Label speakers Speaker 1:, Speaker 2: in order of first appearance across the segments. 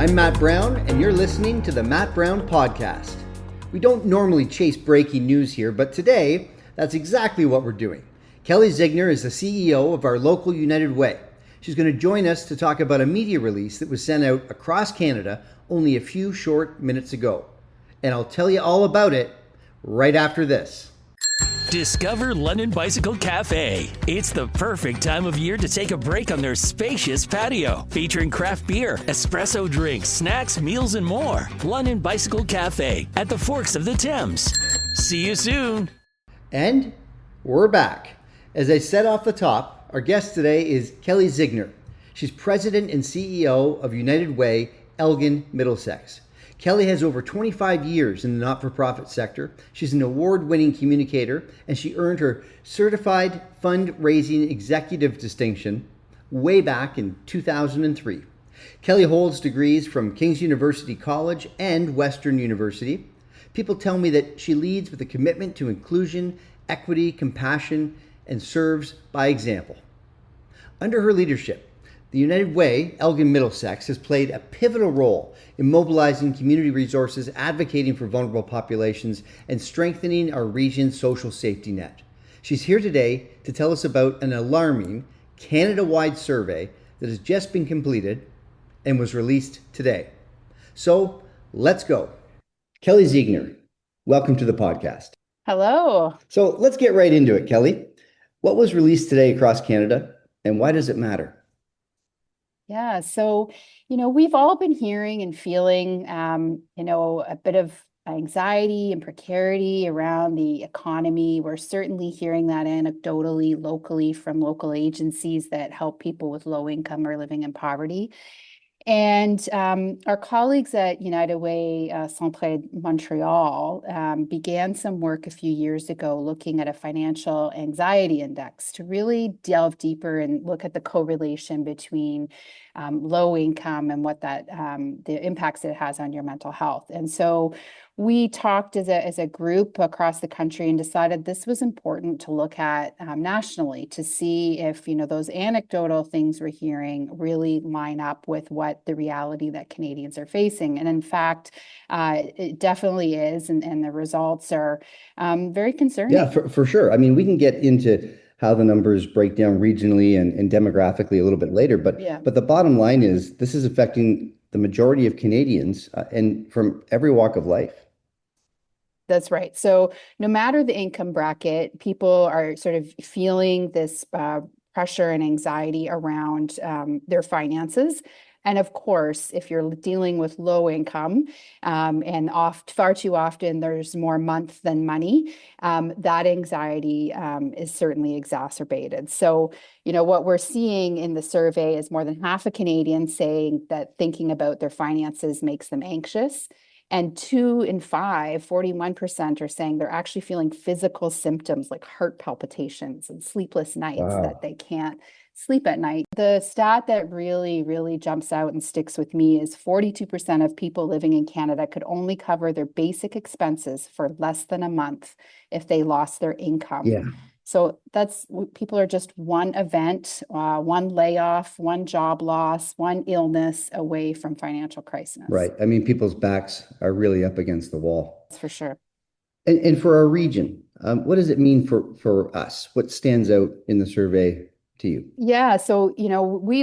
Speaker 1: I'm Matt Brown, and you're listening to the Matt Brown Podcast. We don't normally chase breaking news here, but today, that's exactly what we're doing. Kelly Ziegner is the CEO of our local United Way. She's going to join us to talk about a media release that was sent out across Canada only a few short minutes ago. And I'll tell you all about it right after this.
Speaker 2: Discover London Bicycle Cafe. It's the perfect time of year to take a break on their spacious patio, featuring craft beer, espresso drinks, snacks, meals, and more. London Bicycle Cafe at the Forks of the Thames. See you soon.
Speaker 1: And we're back. As I said off the top, our guest today is Kelly Ziegner. She's president and CEO of United Way Elgin, Middlesex. Kelly has over 25 years in the not-for-profit sector. She's an award-winning communicator, and she earned her Certified Fundraising Executive distinction way back in 2003. Kelly holds degrees from King's University College and Western University. People tell me that she leads with a commitment to inclusion, equity, compassion, and serves by example. Under her leadership, the United Way Elgin Middlesex has played a pivotal role in mobilizing community resources, advocating for vulnerable populations, and strengthening our region's social safety net. She's here today to tell us about an alarming Canada-wide survey that has just been completed and was released today. So let's go. Kelly Ziegner, welcome to the podcast.
Speaker 3: Hello.
Speaker 1: So let's get right into it, Kelly. What was released today across Canada, and why does it matter?
Speaker 3: Yeah, so, we've all been hearing and feeling, a bit of anxiety and precarity around the economy. We're certainly hearing that anecdotally, locally from local agencies that help people with low income or living in poverty. And our colleagues at United Way Centraide Montreal began some work a few years ago looking at a financial anxiety index to really delve deeper and look at the correlation between low income and what that the impacts it has on your mental health. And so we talked as a group across the country and decided this was important to look at nationally to see if those anecdotal things we're hearing really line up with what the reality that Canadians are facing. And in fact, it definitely is, and the results are very concerning.
Speaker 1: Yeah, for sure. I mean, we can get into how the numbers break down regionally and demographically a little bit later, but the bottom line is this is affecting the majority of Canadians and from every walk of life.
Speaker 3: That's right. So no matter the income bracket, people are sort of feeling this pressure and anxiety around their finances. And of course, if you're dealing with low income and far too often there's more month than money, that anxiety is certainly exacerbated. So, what we're seeing in the survey is more than half of Canadians saying that thinking about their finances makes them anxious. And 2 in 5, 41% are saying they're actually feeling physical symptoms like heart palpitations and sleepless nights, that they can't sleep at night. The stat that really, really jumps out and sticks with me is 42% of people living in Canada could only cover their basic expenses for less than a month if they lost their income.
Speaker 1: Yeah.
Speaker 3: So people are just one event, one layoff, one job loss, one illness away from financial crisis.
Speaker 1: Right. I mean, people's backs are really up against the wall.
Speaker 3: That's for sure.
Speaker 1: And for our region, what does it mean for us? What stands out in the survey to you?
Speaker 3: Yeah, so we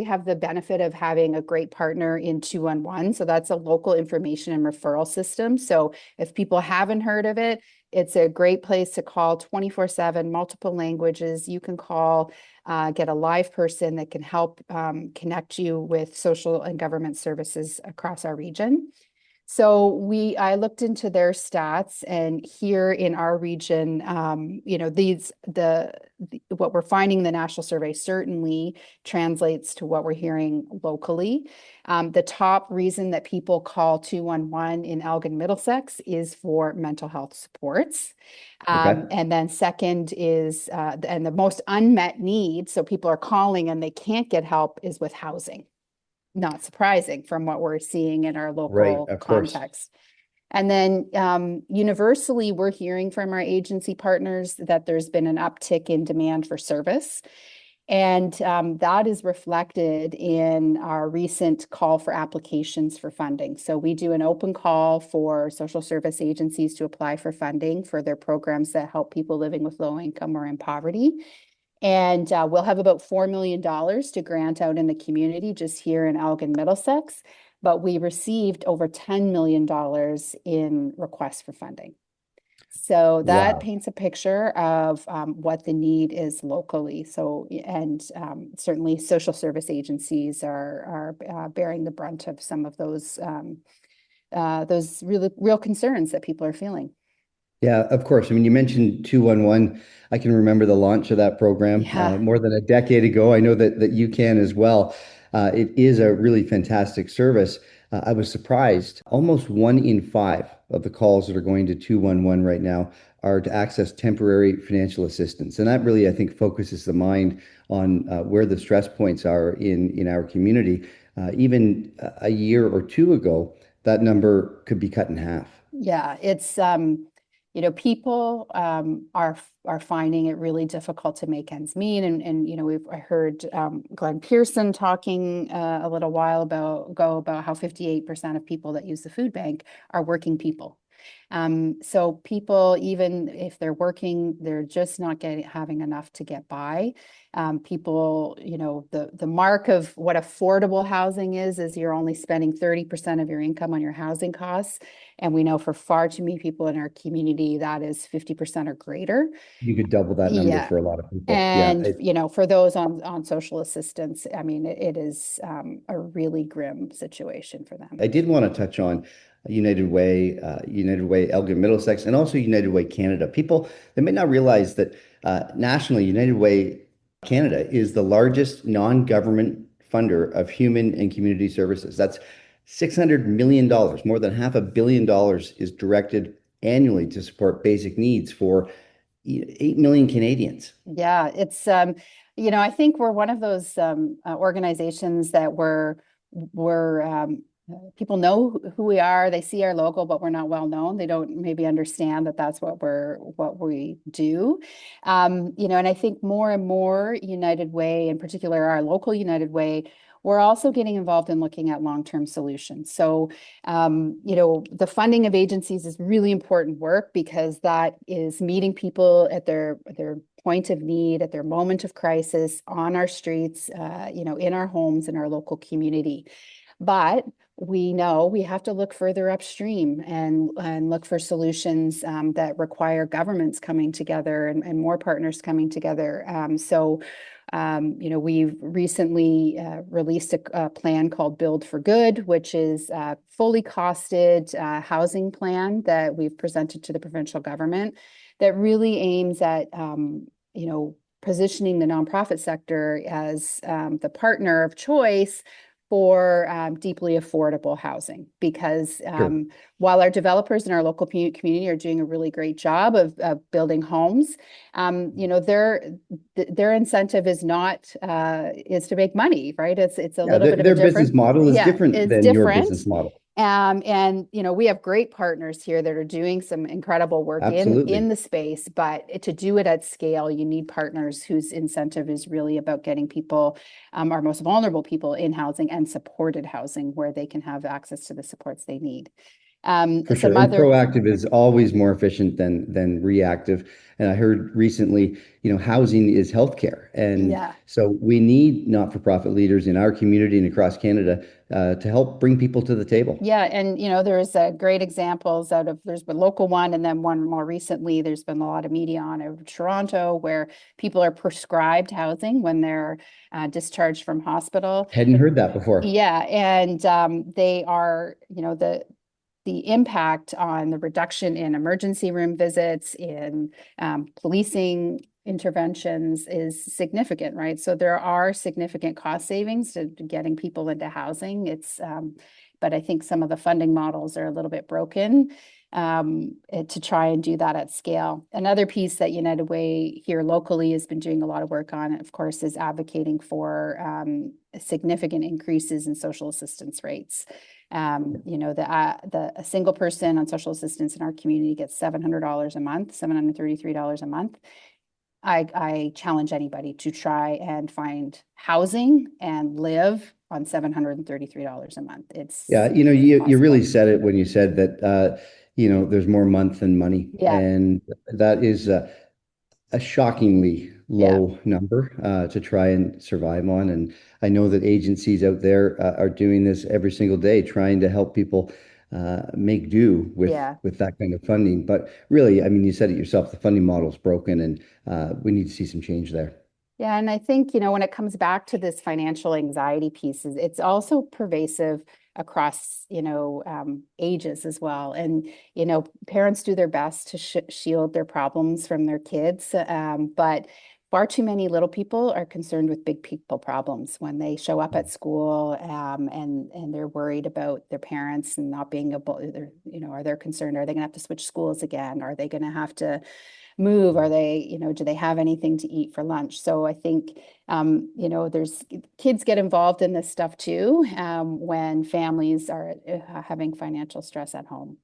Speaker 3: have the benefit of having a great partner in 211. So that's a local information and referral system. So if people haven't heard of it, it's a great place to call 24/7, multiple languages. You can call, get a live person that can help connect you with social and government services across our region. So I looked into their stats, and here in our region, what we're finding in the national survey certainly translates to what we're hearing locally. The top reason that people call 211 in Elgin Middlesex is for mental health supports. And then second is, and the most unmet need, so people are calling and they can't get help, is with housing. Not surprising from what we're seeing in our local context. And then universally, we're hearing from our agency partners that there's been an uptick in demand for service. And that is reflected in our recent call for applications for funding. So we do an open call for social service agencies to apply for funding for their programs that help people living with low income or in poverty. And we'll have about $4 million to grant out in the community just here in Elgin, Middlesex. But we received over $10 million in requests for funding. So that
Speaker 1: Wow.
Speaker 3: paints a picture of what the need is locally. So, and certainly social service agencies are bearing the brunt of some of those really real concerns that people are feeling.
Speaker 1: Yeah, of course. I mean, you mentioned 211. I can remember the launch of that program
Speaker 3: Yeah.
Speaker 1: more than a decade ago. I know that you can as well. It is a really fantastic service. I was surprised. Almost 1 in 5 of the calls that are going to 211 right now are to access temporary financial assistance. And that really, I think, focuses the mind on where the stress points are in our community. Even a year or two ago, that number could be cut in half.
Speaker 3: Yeah, it's people are finding it really difficult to make ends meet, and I heard Glenn Pearson talking a little while ago about how 58% of people that use the food bank are working people. So people, even if they're working, they're just not having enough to get by. People, the mark of what affordable housing is you're only spending 30% of your income on your housing costs. And we know for far too many people in our community, that is 50% or greater.
Speaker 1: You could double that number
Speaker 3: Yeah.
Speaker 1: for a lot of people. Yeah.
Speaker 3: And, for those on social assistance, I mean, it is a really grim situation for them.
Speaker 1: I did want to touch on United Way Elgin Middlesex, and also United Way Canada. People, they may not realize that nationally, United Way Canada is the largest non-government funder of human and community services. That's $600 million, more than $500 million is directed annually to support basic needs for 8 million Canadians.
Speaker 3: Yeah, it's I think we're one of those organizations that we're people know who we are. They see our logo, but we're not well known. They don't maybe understand that that's what we do. And I think more and more United Way, in particular our local United Way, we're also getting involved in looking at long-term solutions. So, the funding of agencies is really important work because that is meeting people at their point of need, at their moment of crisis, on our streets, in our homes, in our local community. But we know we have to look further upstream and look for solutions that require governments coming together and more partners coming together. We've recently released a plan called Build for Good, which is a fully costed housing plan that we've presented to the provincial government that really aims at, positioning the nonprofit sector as the partner of choice for deeply affordable housing, because
Speaker 1: Sure.
Speaker 3: while our developers in our local community are doing a really great job of building homes, their incentive is not is to make money, right? It's a
Speaker 1: Yeah,
Speaker 3: little bit of a
Speaker 1: their business
Speaker 3: different,
Speaker 1: model is
Speaker 3: yeah,
Speaker 1: different
Speaker 3: it's
Speaker 1: than your
Speaker 3: different.
Speaker 1: business model.
Speaker 3: And we have great partners here that are doing some incredible work in
Speaker 1: Absolutely.
Speaker 3: the space, but to do it at scale, you need partners whose incentive is really about getting people, our most vulnerable people, in housing and supported housing where they can have access to the supports they need.
Speaker 1: For sure.
Speaker 3: Some
Speaker 1: And
Speaker 3: other,
Speaker 1: proactive is always more efficient than reactive. And I heard recently, housing is healthcare. And
Speaker 3: yeah.
Speaker 1: so we need not-for-profit leaders in our community and across Canada to help bring people to the table.
Speaker 3: Yeah, and there's great examples there's been local one, and then one more recently. There's been a lot of media on of Toronto where people are prescribed housing when they're discharged from hospital.
Speaker 1: Hadn't heard that before.
Speaker 3: Yeah, and they are, the impact on the reduction in emergency room visits, in policing interventions is significant, right? So there are significant cost savings to getting people into housing. But I think some of the funding models are a little bit broken to try and do that at scale. Another piece that United Way here locally has been doing a lot of work on, of course, is advocating for significant increases in social assistance rates. A single person on social assistance in our community gets $700 a month, $733 a month. I challenge anybody to try and find housing and live on $733 a month.
Speaker 1: Yeah,
Speaker 3: It's
Speaker 1: you really
Speaker 3: possible.
Speaker 1: said it when you said that, there's more month than money,
Speaker 3: Yeah,
Speaker 1: and that is a shockingly
Speaker 3: yeah,
Speaker 1: low number to try and survive on. And I know that agencies out there are doing this every single day, trying to help people make do
Speaker 3: yeah.
Speaker 1: with that kind of funding. But really, I mean, you said it yourself, the funding model is broken, and we need to see some change there.
Speaker 3: Yeah, and I think, when it comes back to this financial anxiety piece, it's also pervasive across, ages as well. And, parents do their best to sh shield their problems from their kids. But far too many little people are concerned with big people problems when they show up at school, and they're worried about their parents and not being able, are they concerned, are they going to have to switch schools again? Are they going to have to move? Are they, do they have anything to eat for lunch? So I think, there's kids get involved in this stuff too, when families are having financial stress at home.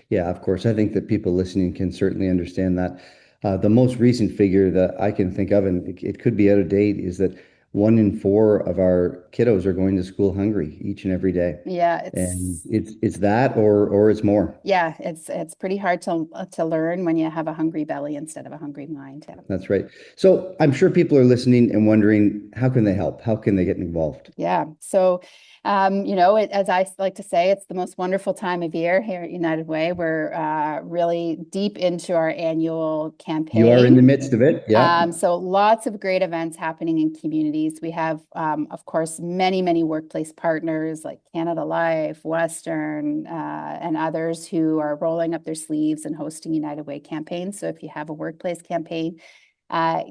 Speaker 1: Yeah, of course. I think that people listening can certainly understand that. The most recent figure that I can think of, and it could be out of date, is that 1 in 4 of our kiddos are going to school hungry each and every day.
Speaker 3: Yeah,
Speaker 1: And it's that or it's more.
Speaker 3: it's pretty hard to learn when you have a hungry belly instead of a hungry mind. Yeah.
Speaker 1: That's right. So I'm sure people are listening and wondering, how can they help? How can they get involved?
Speaker 3: Yeah. So, as I like to say, it's the most wonderful time of year here at United Way. We're really deep into our annual
Speaker 1: You are in the
Speaker 3: campaign.
Speaker 1: midst of it. Yeah.
Speaker 3: So lots of great events happening in communities. We have, of course, many, many workplace partners like Canada Life, Western, and others who are rolling up their sleeves and hosting United Way campaigns. So if you have a workplace campaign,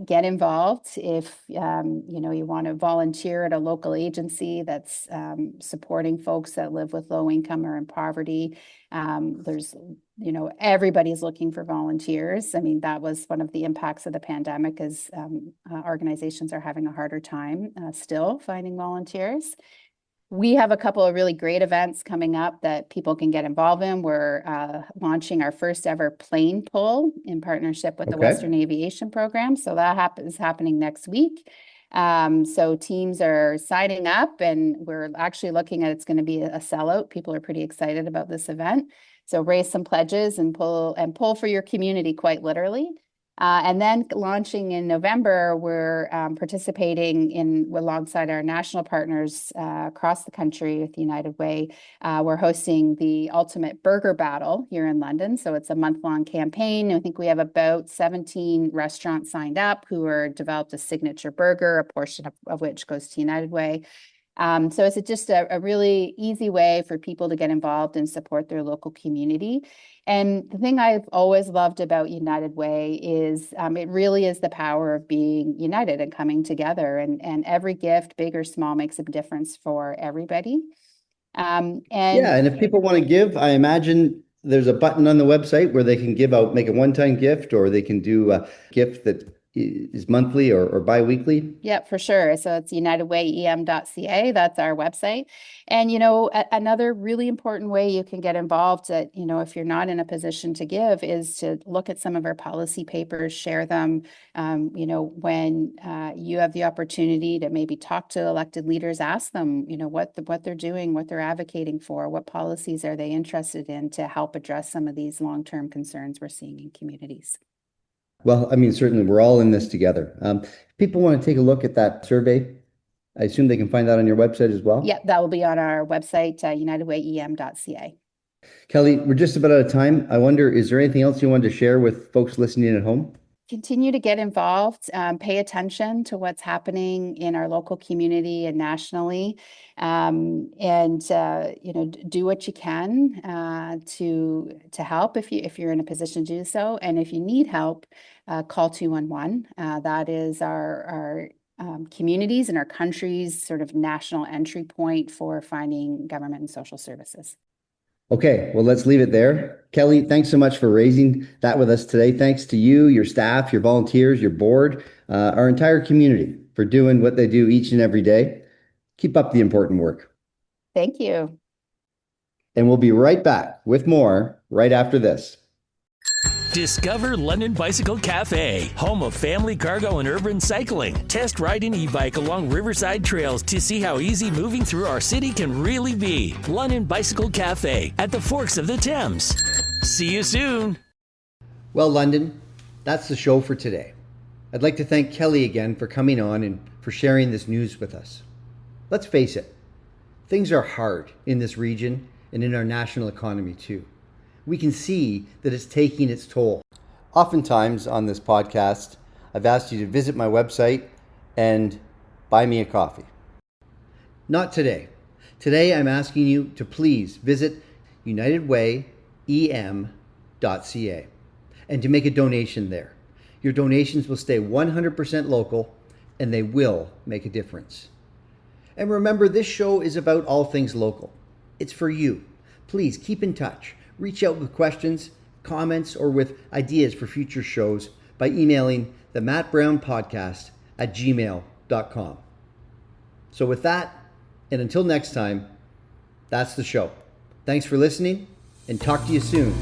Speaker 3: get involved. If you want to volunteer at a local agency that's supporting folks that live with low income or in poverty, there's everybody's looking for volunteers. I mean, that was one of the impacts of the pandemic, is organizations are having a harder time still finding volunteers. We have a couple of really great events coming up that people can get involved in. We're launching our first ever plane pull in partnership with the
Speaker 1: Okay.
Speaker 3: Western Aviation Program. So that is happening next week. So teams are signing up, and we're actually looking at, it's going to be a sellout. People are pretty excited about this event. So raise some pledges and pull for your community, quite literally. And then launching in November, we're participating alongside our national partners across the country with United Way. We're hosting the Ultimate Burger Battle here in London. So it's a month-long campaign. I think we have about 17 restaurants signed up who are developed a signature burger, a portion of which goes to United Way. So it's just a really easy way for people to get involved and support their local community. And the thing I've always loved about United Way is it really is the power of being united and coming together. And every gift, big or small, makes a difference for everybody. And
Speaker 1: Yeah. And if people want to give, I imagine there's a button on the website where they can give out, make a one-time gift, or they can do a gift that is monthly or bi-weekly.
Speaker 3: yeah, for sure. So it's unitedwayem.ca. That's our website. And, another really important way you can get involved that, if you're not in a position to give, is to look at some of our policy papers, share them. When you have the opportunity to maybe talk to elected leaders, ask them, what they're doing, what they're advocating for, what policies are they interested in to help address some of these long-term concerns we're seeing in communities.
Speaker 1: Well, I mean, certainly we're all in this together. If people want to take a look at that survey, I assume they can find that on your website as well.
Speaker 3: Yeah, that will be on our website, unitedwayem.ca.
Speaker 1: Kelly, we're just about out of time. I wonder, is there anything else you wanted to share with folks listening at home?
Speaker 3: Continue to get involved, pay attention to what's happening in our local community and nationally, and do what you can to help if you're in a position to do so. And if you need help, call 211. That is our communities and our country's sort of national entry point for finding government and social services.
Speaker 1: Okay, well, let's leave it there. Kelly, thanks so much for raising that with us today. Thanks to you, your staff, your volunteers, your board, our entire community for doing what they do each and every day. Keep up the important work.
Speaker 3: Thank you.
Speaker 1: And we'll be right back with more right after this.
Speaker 2: Discover London Bicycle Cafe, home of family cargo and urban cycling. Test ride an e-bike along riverside trails to see how easy moving through our city can really be. London Bicycle Cafe at the Forks of the Thames. See you soon.
Speaker 1: Well, London, that's the show for today. I'd like to thank Kelly again for coming on and for sharing this news with us. Let's face it, things are hard in this region and in our national economy too. We can see that it's taking its toll. Oftentimes on this podcast, I've asked you to visit my website and buy me a coffee. Not today. Today I'm asking you to please visit unitedwayem.ca and to make a donation there. Your donations will stay 100% local and they will make a difference. And remember, this show is about all things local. It's for you. Please keep in touch. Reach out with questions, comments, or with ideas for future shows by emailing the mattbrownpodcast@gmail.com. So with that, and until next time, that's the show. Thanks for listening, and talk to you soon.